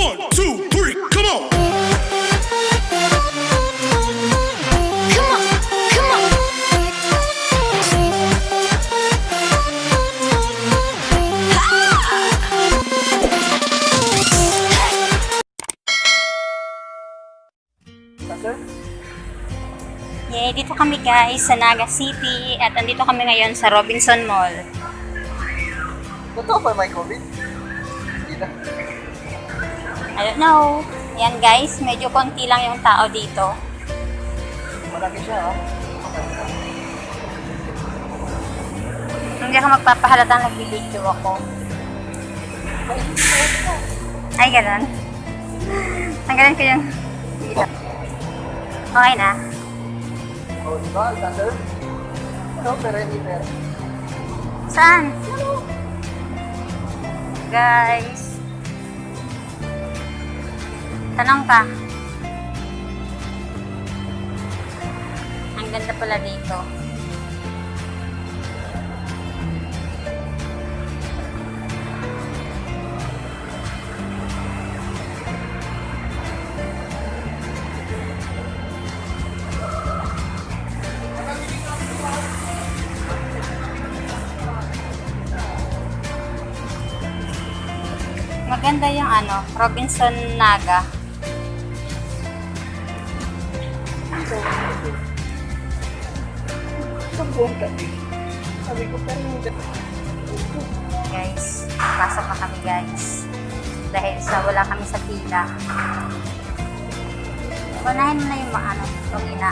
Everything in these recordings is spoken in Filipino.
1, 2, 3, come on! Come on, come on. Yay, dito kami guys sa Naga City at andito kami ngayon sa Robinson Mall. Totoo ba may COVID? Hindi na. I don't know. Yan guys, medyo konti lang yung tao dito. Malaki siya, ha? Hindi ako magpapahalata, nagbibideo ako. Ay, ganun. Tanggalin ko yung video. Okay na. Oh, di ba? Thunder? Ano? Pero hindi pera. Saan? Guys. Tanong ka. Ang ganda pala dito. Maganda yung Robinson Naga. Ito buong kami. Sabi ko, pero hindi. Guys, pasok na kami guys. Dahil sa wala kami sa pila. Unahin mo na yung pagina.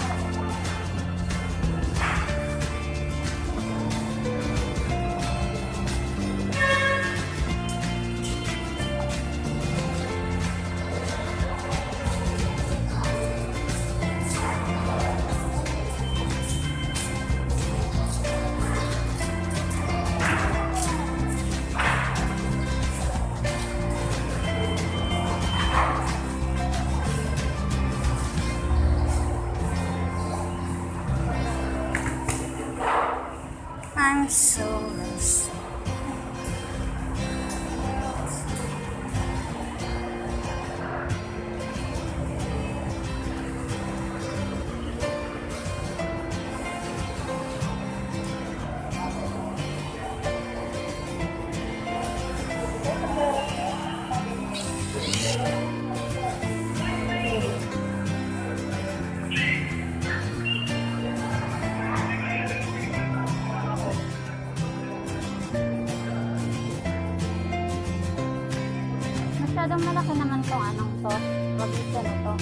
I'm so lost. Masyadong malaki naman tong to. Robinson ito.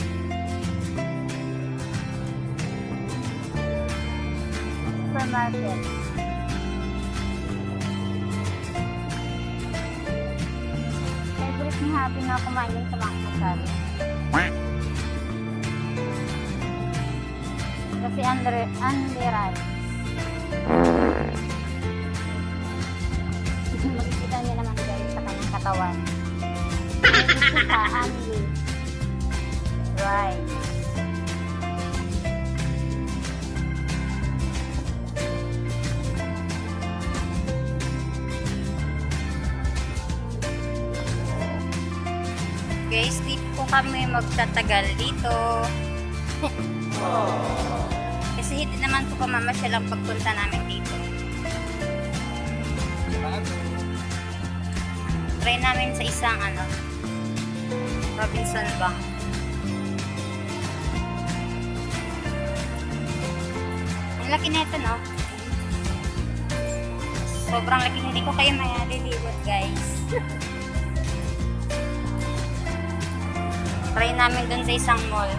Supermarket. Favorite ni Happy na kumain din sa mga kasali. Kasi Andy Rice. Makikita niyo naman guys sa kanyang katawan. Andy Rice. Guys, di po kami magtatagal dito. Kasi hindi naman po kamamasyal ang pagpunta namin dito. Try namin sa isang Robinson Bank. Ang laki na ito, no? Sobrang laki. Hindi ko kayo mayaliliwat, guys. Try namin dun sa isang mall.